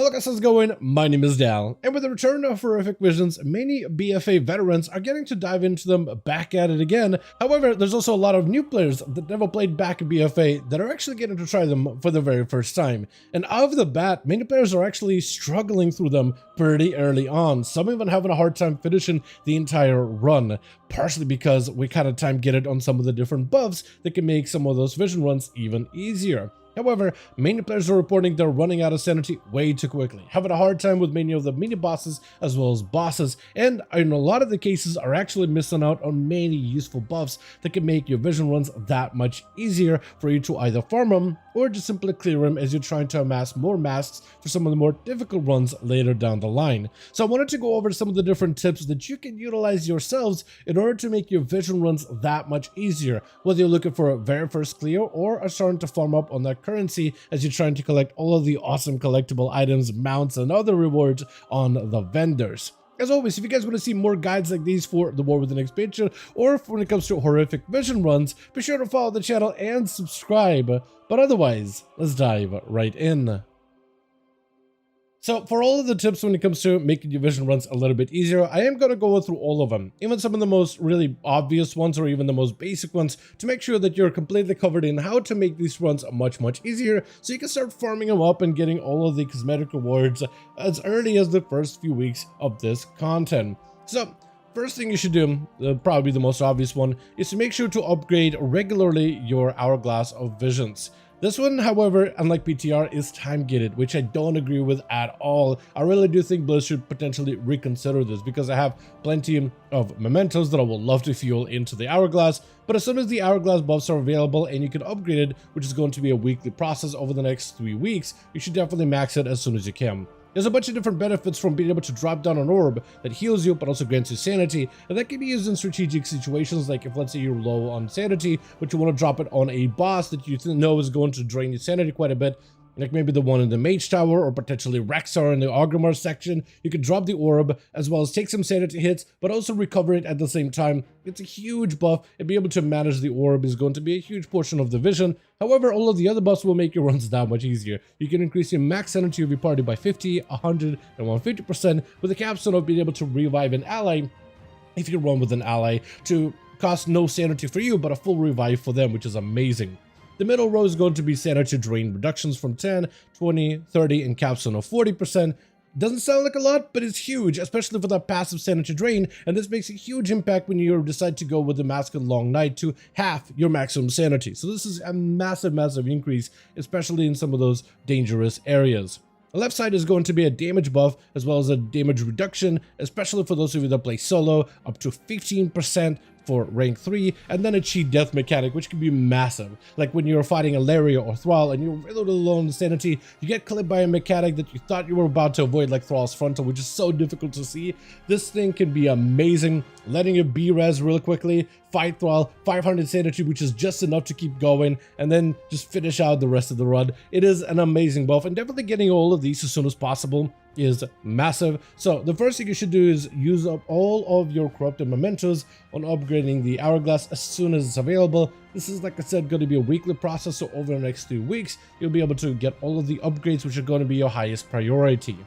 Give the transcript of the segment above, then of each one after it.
Hello guys, how's it going? My name is Dal, and with the return of Horrific Visions, many BFA veterans are getting to dive into them back at it again. However, there's also a lot of new players that never played back in BFA that are actually getting to try them for the very first time. And off the bat, many players are actually struggling through them pretty early on, some even having a hard time finishing the entire run, partially because we kind of time get it on some of the different buffs that can make some of those vision runs even easier. However, many players are reporting they're running out of sanity way too quickly, having a hard time with many of the mini bosses as well as bosses, and in a lot of the cases are actually missing out on many useful buffs that can make your vision runs that much easier for you to either farm them or just simply clear them as you're trying to amass more masks for some of the more difficult runs later down the line. So I wanted to go over some of the different tips that you can utilize yourselves in order to make your vision runs that much easier, whether you're looking for a very first clear or are starting to farm up on that currency as you're trying to collect all of the awesome collectible items, mounts, and other rewards on the vendors. As always, if you guys want to see more guides like these for the War Within expansion, or when it comes to horrific vision runs, be sure to follow the channel and subscribe. But otherwise, let's dive right in. So for all of the tips when it comes to making your vision runs a little bit easier, I am going to go through all of them, even some of the most really obvious ones or even the most basic ones, to make sure that you're completely covered in how to make these runs much easier, so you can start farming them up and getting all of the cosmetic rewards as early as the first few weeks of this content. So first thing you should do, probably the most obvious one, is to make sure to upgrade regularly your Hourglass of Visions. This one, however, unlike PTR, is time-gated, which I don't agree with at all. I really do think Blizz should potentially reconsider this, because I have plenty of mementos that I will love to fuel into the Hourglass, but as soon as the Hourglass buffs are available and you can upgrade it, which is going to be a weekly process over the next 3 weeks, you should definitely max it as soon as you can. There's a bunch of different benefits from being able to drop down an orb that heals you but also grants you sanity, and that can be used in strategic situations, like if, let's say, you're low on sanity but you want to drop it on a boss that you know is going to drain your sanity quite a bit, like maybe the one in the Mage Tower or potentially Rexar in the Orgrimmar section. You can drop the orb as well as take some sanity hits but also recover it at the same time. It's a huge buff, and being able to manage the orb is going to be a huge portion of the vision. However, all of the other buffs will make your runs that much easier. You can increase your max sanity of your party by 50, 100, and 150% with the capstone of being able to revive an ally if you run with an ally to cost no sanity for you but a full revive for them, which is amazing. The middle row is going to be sanity drain reductions from 10, 20, 30, and capstone of 40%. Doesn't sound like a lot, but it's huge, especially for that passive sanity drain, and this makes a huge impact when you decide to go with the Mask of Long Night to half your maximum sanity. So this is a massive increase, especially in some of those dangerous areas. The left side is going to be a damage buff as well as a damage reduction, especially for those of you that play solo, up to 15% for rank 3, and then a cheat death mechanic, which can be massive. Like when you're fighting a Laria or Thrall and you're really low on sanity, you get clipped by a mechanic that you thought you were about to avoid, like Thrall's Frontal, which is so difficult to see. This thing can be amazing, letting you B-res real quickly, fight Thrall, 500 sanity, which is just enough to keep going, and then just finish out the rest of the run. It is an amazing buff, and definitely getting all of these as soon as possible is massive. So the first thing you should do is use up all of your corrupted mementos on upgrading the Hourglass as soon as it's available. This is, like I said, going to be a weekly process, so over the next 2 weeks you'll be able to get all of the upgrades, which are going to be your highest priority.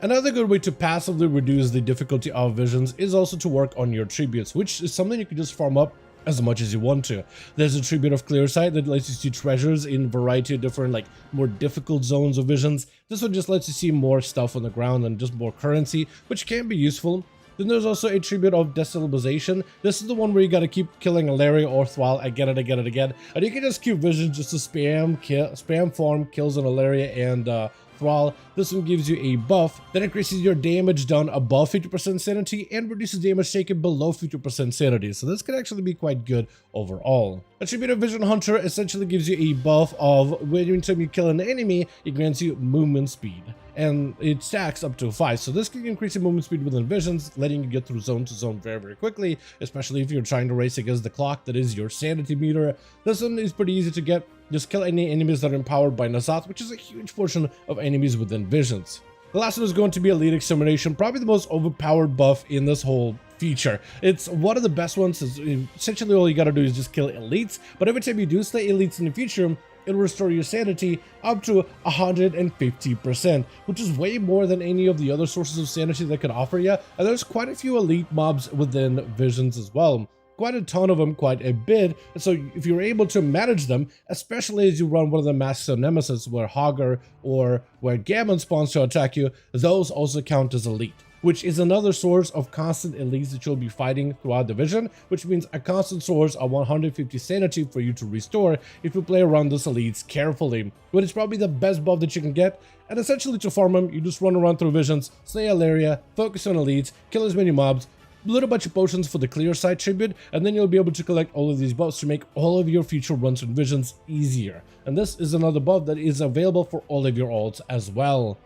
Another good way to passively reduce the difficulty of visions is also to work on your tributes, which is something you can just farm up as much as you want to. There's a tribute of Clear Sight that lets you see treasures in a variety of different, like, more difficult zones of visions. This one just lets you see more stuff on the ground and just more currency, which can be useful. Then there's also a tribute of Destabilization. This is the one where you gotta keep killing a Laria or Thrall again and again and again, and you can just keep visions just to spam farm kills on a Laria and Thrall. This one gives you a buff that increases your damage done above 50% sanity and reduces damage taken below 50% sanity, so this can actually be quite good overall. Attribute of Vision Hunter essentially gives you a buff of every time you kill an enemy, it grants you movement speed, and it stacks up to 5, so this can increase your movement speed within visions, letting you get through zone to zone very quickly, especially if you're trying to race against the clock that is your sanity meter. This one is pretty easy to get. Just kill any enemies that are empowered by Nazath, which is a huge portion of enemies within visions. The last one is going to be Elite Extermination, probably the most overpowered buff in this whole feature. It's one of the best ones. Essentially all you gotta do is just kill elites, but every time you do slay elites in the future, it'll restore your sanity up to 150%, which is way more than any of the other sources of sanity that could offer you. And there's quite a few elite mobs within Visions as well. Quite a ton of them, quite a bit. And so if you're able to manage them, especially as you run one of the Masks of Nemesis where Hogger or where Gammon spawns to attack you, those also count as elite, which is another source of constant elites that you'll be fighting throughout the Vision, which means a constant source of 150 sanity for you to restore if you play around those elites carefully. But it's probably the best buff that you can get, and essentially to farm them, you just run around through Visions, slay Alaria, focus on elites, kill as many mobs, little bunch of potions for the clear side tribute, and then you'll be able to collect all of these buffs to make all of your future runs and Visions easier. And this is another buff that is available for all of your alts as well.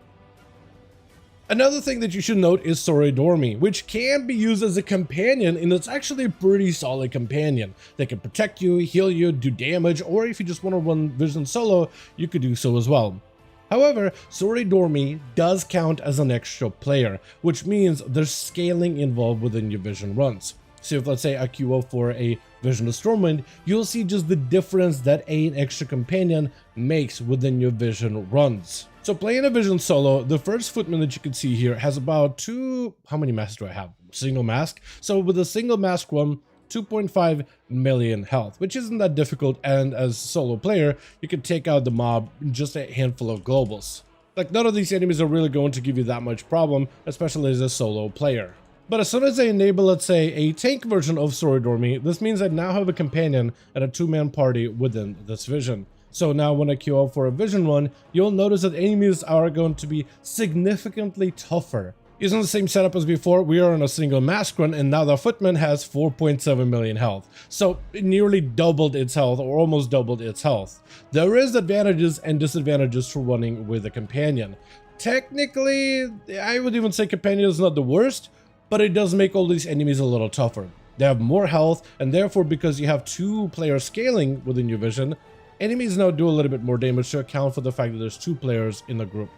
Another thing that you should note is Soridormi, which can be used as a companion, and it's actually a pretty solid companion that can protect you, heal you, do damage, or if you just want to run Vision solo, you could do so as well. However, Soridormi does count as an extra player, which means there's scaling involved within your Vision runs. So if, let's say, I queue up for a Vision of Stormwind, you'll see just the difference that an extra companion makes within your Vision runs. So playing a Vision solo, the first footman that you can see here has about how many masks do I have? Single mask. So with a single mask run, 2.5 million health, which isn't that difficult, and as a solo player, you can take out the mob in just a handful of globals. Like, none of these enemies are really going to give you that much problem, especially as a solo player. But as soon as I enable, let's say, a tank version of Soridormi, this means I now have a companion and a two-man party within this Vision. So now when I queue up for a Vision run, you'll notice that enemies are going to be significantly tougher. Using the same setup as before, we are on a single mask run, and now the footman has 4.7 million health. So it nearly doubled its health, or almost doubled its health. There is advantages and disadvantages to running with a companion. Technically, I would even say companion is not the worst, but it does make all these enemies a little tougher. They have more health, and therefore, because you have two player scaling within your Vision, enemies now do a little bit more damage to account for the fact that there's two players in the group.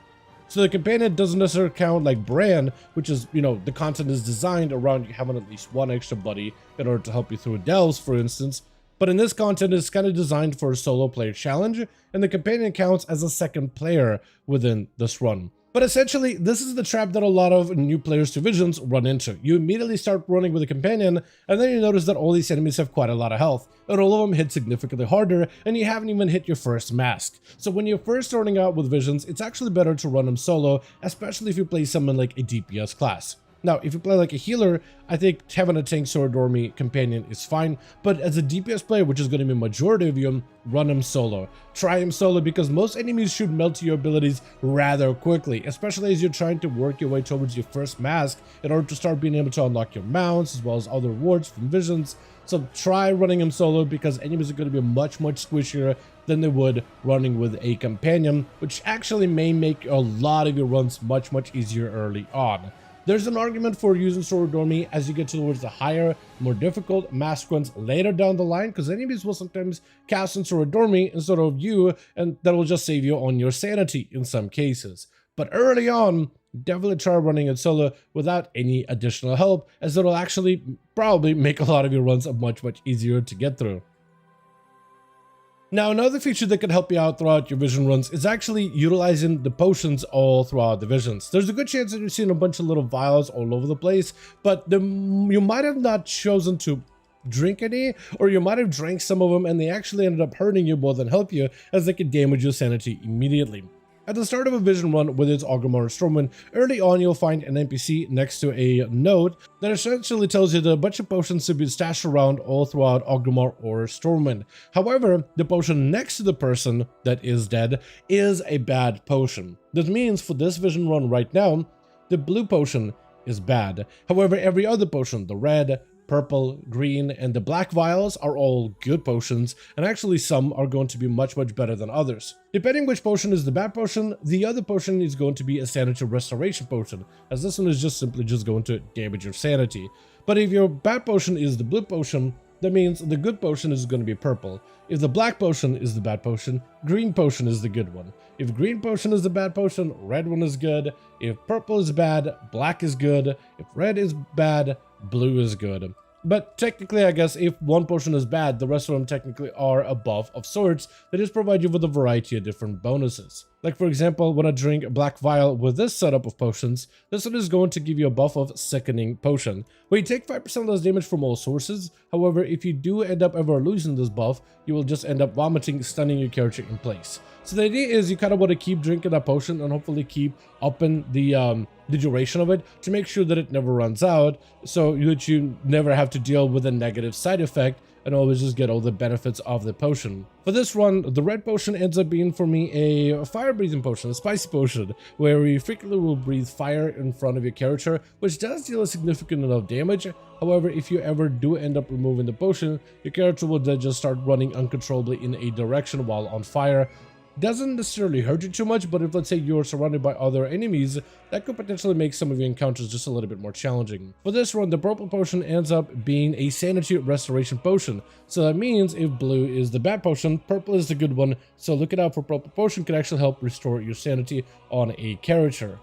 So the companion doesn't necessarily count like Bran, which is, the content is designed around you having at least one extra buddy in order to help you through delves, for instance. But in this content, it's kind of designed for a solo player challenge, and the companion counts as a second player within this run. But essentially, this is the trap that a lot of new players to Visions run into. You immediately start running with a companion, and then you notice that all these enemies have quite a lot of health, and all of them hit significantly harder, and you haven't even hit your first mask. So when you're first starting out with Visions, it's actually better to run them solo, especially if you play someone like a DPS class. Now, if you play like a healer, I think having a tank Soridormi companion is fine, but as a DPS player, which is going to be a majority of you, run him solo. Try him solo because most enemies should melt to your abilities rather quickly, especially as you're trying to work your way towards your first mask in order to start being able to unlock your mounts as well as other rewards from Visions. So try running him solo because enemies are going to be much squishier than they would running with a companion, which actually may make a lot of your runs much easier early on. There's an argument for using Soridormi as you get towards the higher, more difficult mask runs later down the line, because enemies will sometimes cast in Soridormi instead of you, and that will just save you on your sanity in some cases. But early on, definitely try running it solo without any additional help, as it'll actually probably make a lot of your runs much easier to get through. Now, another feature that can help you out throughout your Vision runs is actually utilizing the potions all throughout the Visions. There's a good chance that you're seeing a bunch of little vials all over the place, but you might have not chosen to drink any, or you might have drank some of them and they actually ended up hurting you more than help you, as they can damage your sanity immediately. At the start of a Vision run with its Orgrimmar or Stormwind, early on you'll find an NPC next to a note that essentially tells you that a bunch of potions should be stashed around all throughout Orgrimmar or Stormwind. However, the potion next to the person that is dead is a bad potion. That means for this Vision run right now, the blue potion is bad. However, every other potion, the red, purple, green, and the black vials are all good potions, and actually some are going to be much better than others. Depending which potion is the bad potion, the other potion is going to be a sanity restoration potion, as this one is simply going to damage your sanity. But if your bad potion is the blue potion, that means the good potion is going to be purple. If the black potion is the bad potion, green potion is the good one. If green potion is the bad potion, red one is good. If purple is bad, black is good. If red is bad, blue is good. But technically, I guess if one potion is bad, the rest of them technically are a buff of sorts that just provide you with a variety of different bonuses. Like for example, when I drink Black Vial with this setup of potions, this one is going to give you a buff of Sickening Potion, where you take 5% less damage from all sources. However, if you do end up ever losing this buff, you will just end up vomiting, stunning your character in place. So the idea is you kind of want to keep drinking that potion and hopefully keep upping the duration of it to make sure that it never runs out, so that you never have to deal with a negative side effect and always just get all the benefits of the potion. For this run, the red potion ends up being for me a fire breathing potion, a spicy potion, where you frequently will breathe fire in front of your character, which does deal a significant enough damage. However, if you ever do end up removing the potion, your character will then just start running uncontrollably in a direction while on fire. Doesn't necessarily hurt you too much, but if let's say you're surrounded by other enemies, that could potentially make some of your encounters just a little bit more challenging. For this one, the purple potion ends up being a sanity restoration potion. So that means if blue is the bad potion, purple is the good one. So looking out for purple potion can actually help restore your sanity on a character.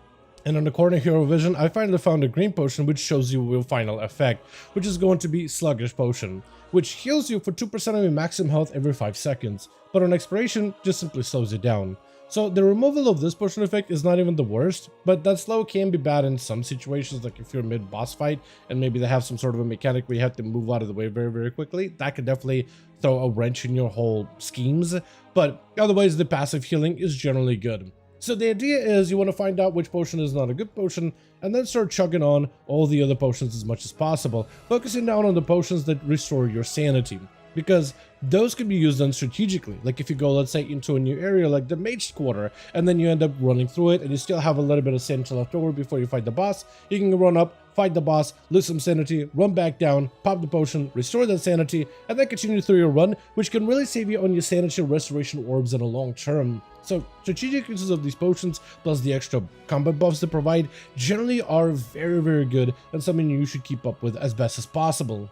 And on the corner hero vision, I finally found a green potion which shows you your final effect, which is going to be Sluggish Potion, which heals you for 2% of your maximum health every 5 seconds, but on expiration, just simply slows you down. So the removal of this potion effect is not even the worst, but that slow can be bad in some situations, like if you're mid-boss fight and maybe they have some sort of a mechanic where you have to move out of the way very, very quickly. That could definitely throw a wrench in your whole schemes, but otherwise the passive healing is generally good. So the idea is you want to find out which potion is not a good potion and then start chugging on all the other potions as much as possible, focusing down on the potions that restore your sanity, because those can be used done strategically. Like if you go, let's say, into a new area like the Mage Quarter, and then you end up running through it and you still have a little bit of sanity left over before you fight the boss, you can run up, fight the boss, lose some sanity, run back down, pop the potion, restore that sanity, and then continue through your run, which can really save you on your sanity restoration orbs in the long term. So strategic uses of these potions, plus the extra combat buffs they provide, generally are very, very good and something you should keep up with as best as possible.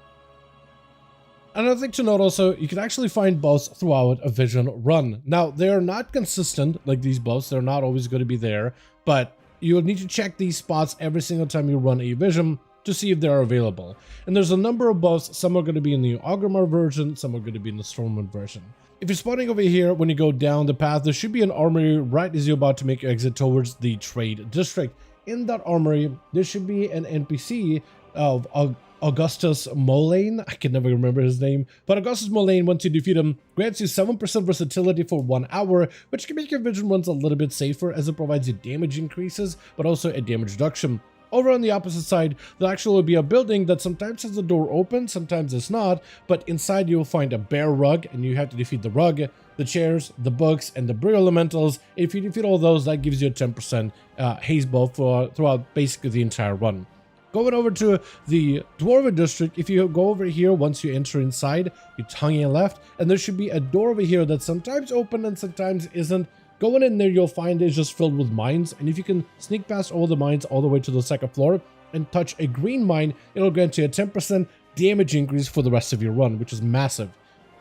Another thing to note also, you can actually find buffs throughout a vision run. Now, they are not consistent, like these buffs, they're not always going to be there, but you'll need to check these spots every single time you run a vision to see if they're available. And there's a number of buffs, some are going to be in the Augermar version, some are going to be in the Stormwind version. If you're spawning over here, when you go down the path, there should be an armory right as you're about to make your exit towards the trade district. In that armory, there should be an NPC of Augustus Mulane. I can never remember his name, but Augustus Mulane, once you defeat him, grants you 7% versatility for 1 hour, which can make your vision runs a little bit safer as it provides you damage increases, but also a damage reduction. Over on the opposite side, there'll actually be a building that sometimes has the door open, sometimes it's not, but inside you'll find a bear rug, and you have to defeat the rug, the chairs, the books, and the brew elementals. If you defeat all those, that gives you a 10% haze buff throughout basically the entire run. Going over to the Dwarven District, if you go over here, once you enter inside, you tongue your left, and there should be a door over here that's sometimes open and sometimes isn't. Going in there, you'll find it's just filled with mines, and if you can sneak past all the mines all the way to the second floor and touch a green mine, it'll grant you a 10% damage increase for the rest of your run, which is massive.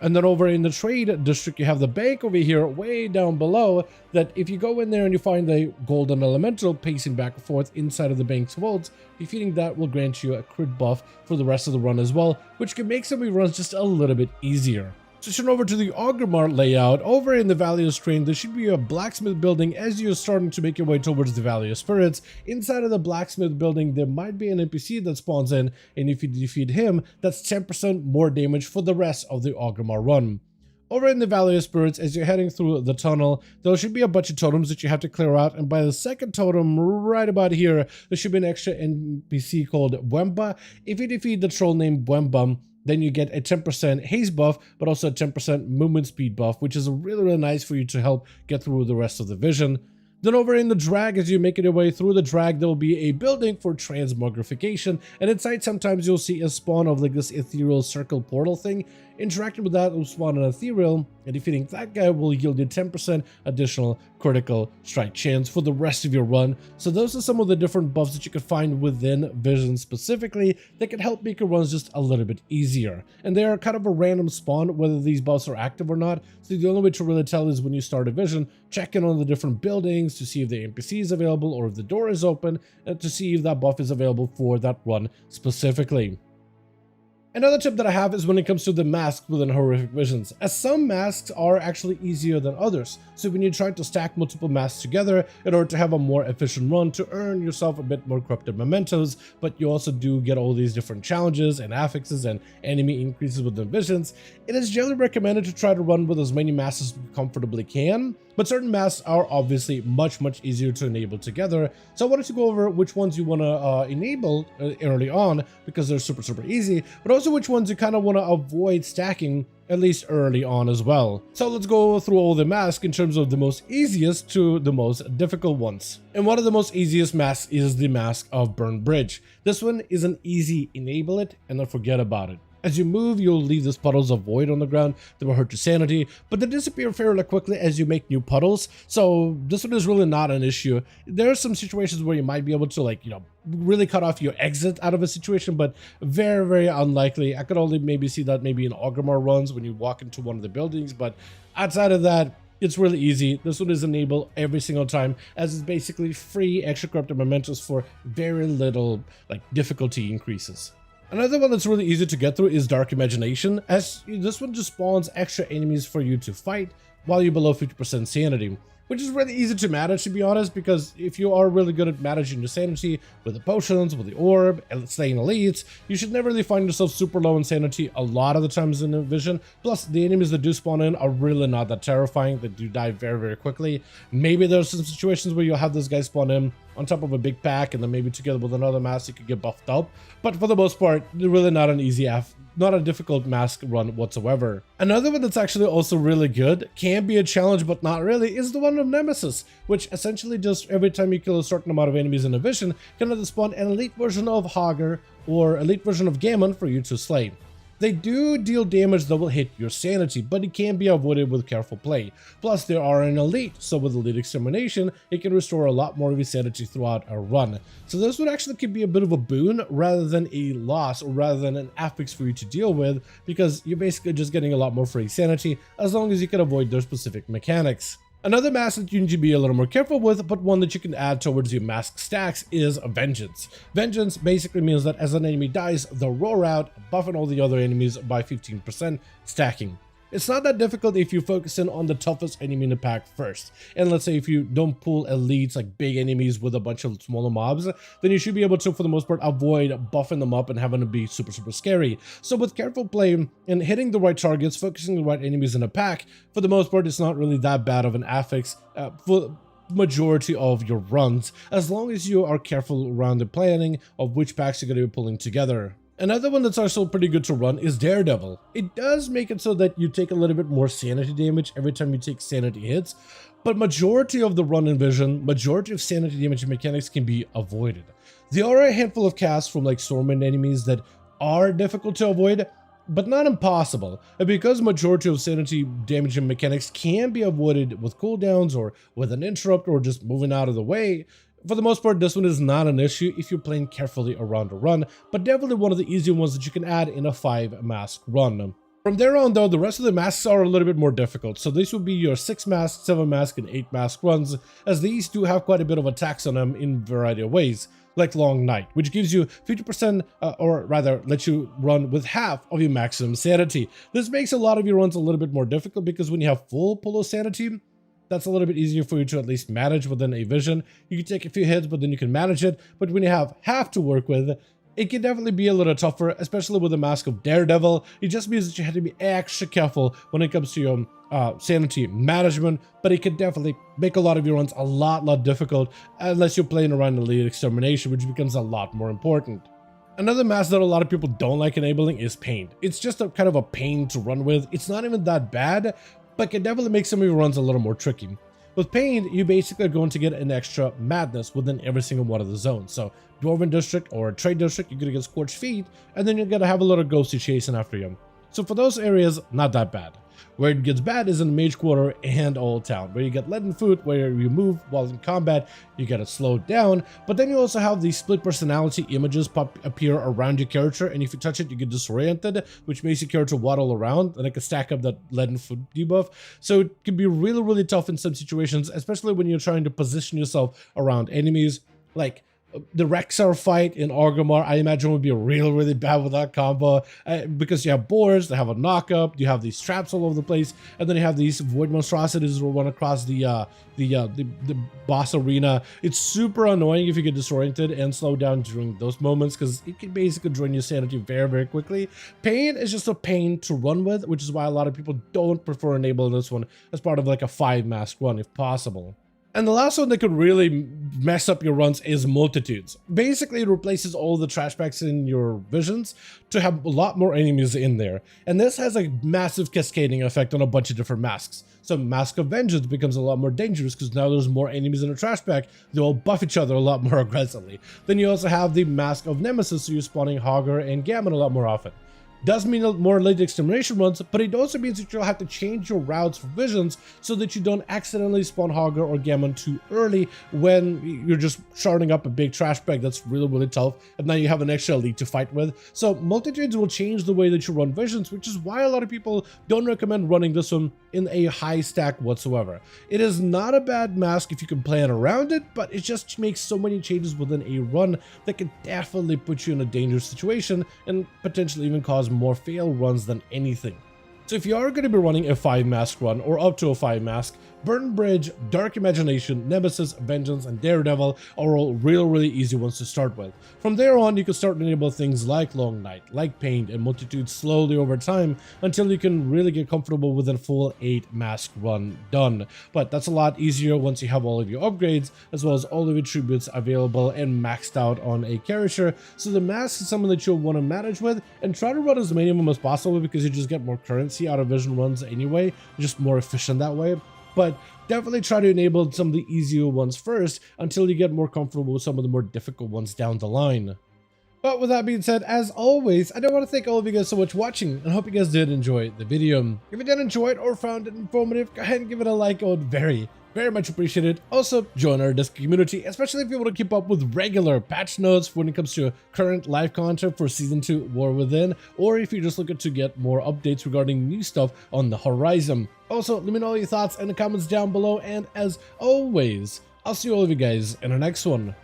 And then over in the trade district, you have the bank over here way down below, that if you go in there and you find a golden elemental pacing back and forth inside of the bank's vaults, defeating that will grant you a crit buff for the rest of the run as well, which can make some of your runs just a little bit easier. Switching over to the Augermar layout, over in the Valley of Strain, there should be a blacksmith building as you're starting to make your way towards the Valley of Spirits. Inside of the blacksmith building, there might be an NPC that spawns in, and if you defeat him, that's 10% more damage for the rest of the Augermar run. Over in the Valley of Spirits, as you're heading through the tunnel, there should be a bunch of totems that you have to clear out, and by the second totem, right about here, there should be an extra NPC called Bwemba. If you defeat the troll named Bwemba, then you get a 10% haze buff, but also a 10% movement speed buff, which is really, really nice for you to help get through the rest of the vision. Then over in the drag, as you make your way through the drag, there will be a building for transmogrification, and inside sometimes you'll see a spawn of like this ethereal circle portal thing. Interacting with that will spawn an ethereal, and defeating that guy will yield you 10% additional critical strike chance for the rest of your run. So those are some of the different buffs that you can find within Vision specifically that can help make your runs just a little bit easier. And they are kind of a random spawn whether these buffs are active or not, so the only way to really tell is when you start a Vision, check in on the different buildings to see if the NPC is available or if the door is open, and to see if that buff is available for that run specifically. Another tip that I have is when it comes to the masks within horrific visions, as some masks are actually easier than others. So when you try to stack multiple masks together in order to have a more efficient run to earn yourself a bit more corrupted mementos, but you also do get all these different challenges and affixes and enemy increases within visions, it is generally recommended to try to run with as many masks as you comfortably can. But certain masks are obviously much easier to enable together, so I wanted to go over which ones you want to enable early on because they're super easy, but also which ones you kind of want to avoid stacking at least early on as well. So let's go through all the masks in terms of the most easiest to the most difficult ones. And one of the most easiest masks is the mask of Burn Bridge. This one is an easy enable it and then forget about it. As you move, you'll leave these puddles of void on the ground that will hurt your sanity, but they disappear fairly quickly as you make new puddles, so this one is really not an issue. There are some situations where you might be able to, really cut off your exit out of a situation, but very unlikely. I could only maybe see that maybe in Orgrimmar runs when you walk into one of the buildings, but outside of that, it's really easy. This one is enabled every single time, as it's basically free extra corrupted mementos for very little difficulty increases. Another one that's really easy to get through is Dark Imagination, as this one just spawns extra enemies for you to fight while you're below 50% sanity, which is really easy to manage, to be honest, because if you are really good at managing your sanity with the potions, with the orb, and staying elites, you should never really find yourself super low in sanity a lot of the times in a vision. Plus, the enemies that do spawn in are really not that terrifying. They do die very quickly. Maybe there's some situations where you'll have this guy spawn in on top of a big pack, and then maybe together with another mask you could get buffed up, but for the most part they're really not an easy not a difficult mask run whatsoever. Another one that's actually also really good, can be a challenge but not really, is the one of Nemesis, which essentially just every time you kill a certain amount of enemies in a vision can either spawn an elite version of Hagar or elite version of Gammon for you to slay. They do deal damage that will hit your sanity, but it can be avoided with careful play. Plus, they are an elite, so with elite extermination, it can restore a lot more of your sanity throughout a run. So this one actually could be a bit of a boon rather than a loss, or rather than an affix for you to deal with, because you're basically just getting a lot more free sanity as long as you can avoid their specific mechanics. Another mask that you need to be a little more careful with, but one that you can add towards your mask stacks, is Vengeance. Vengeance basically means that as an enemy dies, they'll roar out, buffing all the other enemies by 15%, stacking. It's not that difficult if you focus in on the toughest enemy in the pack first. And let's say if you don't pull elites, like big enemies with a bunch of smaller mobs, then you should be able to, for the most part, avoid buffing them up and having to be super scary. So with careful play and hitting the right targets, focusing the right enemies in a pack, for the most part, it's not really that bad of an affix for majority of your runs, as long as you are careful around the planning of which packs you're going to be pulling together. Another one that's also pretty good to run is Daredevil. It does make it so that you take a little bit more sanity damage every time you take sanity hits, but majority of the run in Vision, majority of sanity damage mechanics can be avoided. There are a handful of casts from Stormwind enemies that are difficult to avoid, but not impossible. And because majority of sanity damage mechanics can be avoided with cooldowns or with an interrupt or just moving out of the way, for the most part, this one is not an issue if you're playing carefully around a run, but definitely one of the easier ones that you can add in a 5-mask run. From there on though, the rest of the masks are a little bit more difficult, so these will be your 6-mask, 7-mask, and 8-mask runs, as these do have quite a bit of attacks on them in a variety of ways, like Long Night, which gives you 50%, or rather lets you run with half of your maximum sanity. This makes a lot of your runs a little bit more difficult because when you have full pull of sanity, that's a little bit easier for you to at least manage within a vision. You can take a few hits, but then you can manage it. But when you have half to work with, it can definitely be a little tougher, especially with the Mask of Daredevil. It just means that you have to be extra careful when it comes to your sanity management, but it can definitely make a lot of your runs a lot difficult unless you're playing around Elite Extermination, which becomes a lot more important. Another mask that a lot of people don't like enabling is Pained. It's just a kind of a pain to run with. It's not even that bad, but can definitely make some of your runs a little more tricky. With Pain, you basically are going to get an extra madness within every single one of the zones. So Dwarven District or Trade District, you're going to get Scorched Feet, and then you're going to have a little ghosty chasing after you. So for those areas, not that bad. Where it gets bad is in Mage Quarter and Old Town, where you get Leaden Foot, where you move while in combat, you get it slowed down, but then you also have these split personality images appear around your character, and if you touch it, you get disoriented, which makes your character waddle around, and it can stack up that Leaden Foot debuff. So it can be really tough in some situations, especially when you're trying to position yourself around enemies. Like, The Rexar fight in Orgrimmar, I imagine, would be really bad with that combo, because you have boars, they have a knockup, you have these traps all over the place, and then you have these void monstrosities that run across the boss arena. It's super annoying if you get disoriented and slow down during those moments, because it can basically drain your sanity very quickly. Pain is just a pain to run with, which is why a lot of people don't prefer enabling this one as part of like a 5-mask run if possible. And the last one that could really mess up your runs is Multitudes. Basically, it replaces all the trash packs in your visions to have a lot more enemies in there. And this has a massive cascading effect on a bunch of different masks. So Mask of Vengeance becomes a lot more dangerous because now there's more enemies in a trash pack. They all buff each other a lot more aggressively. Then you also have the Mask of Nemesis, so you're spawning Hogger and Gammon a lot more often. Does mean more late extermination runs, but it also means that you'll have to change your routes for visions so that you don't accidentally spawn Hogger or Gammon too early when you're just sharding up a big trash bag that's really tough, and now you have an extra elite to fight with. So Multitudes will change the way that you run visions, which is why a lot of people don't recommend running this one in a high stack whatsoever. It is not a bad mask if you can plan around it, but it just makes so many changes within a run that can definitely put you in a dangerous situation and potentially even cause more fail runs than anything. So if you are going to be running a 5-mask run or up to a 5-mask, Burn Bridge, Dark Imagination, Nemesis, Vengeance, and Daredevil are all really easy ones to start with. From there on, you can start to enable things like Long Night, like Pain, and Multitude slowly over time until you can really get comfortable with a full 8-mask run done. But that's a lot easier once you have all of your upgrades, as well as all of your tributes available and maxed out on a character. So the mask is something that you'll want to manage with, and try to run as many of them as possible because you just get more currency out of vision runs anyway, just more efficient that way. But definitely try to enable some of the easier ones first until you get more comfortable with some of the more difficult ones down the line. But with that being said, as always, I do want to thank all of you guys so much for watching, and hope you guys did enjoy the video. If you did enjoy it or found it informative, go ahead and give it a like. I would very much appreciate it. Also, join our Discord community, especially if you want to keep up with regular patch notes when it comes to current live content for Season 2 War Within, or if you're just looking to get more updates regarding new stuff on the horizon. Also, let me know your thoughts in the comments down below, and as always, I'll see all of you guys in the next one.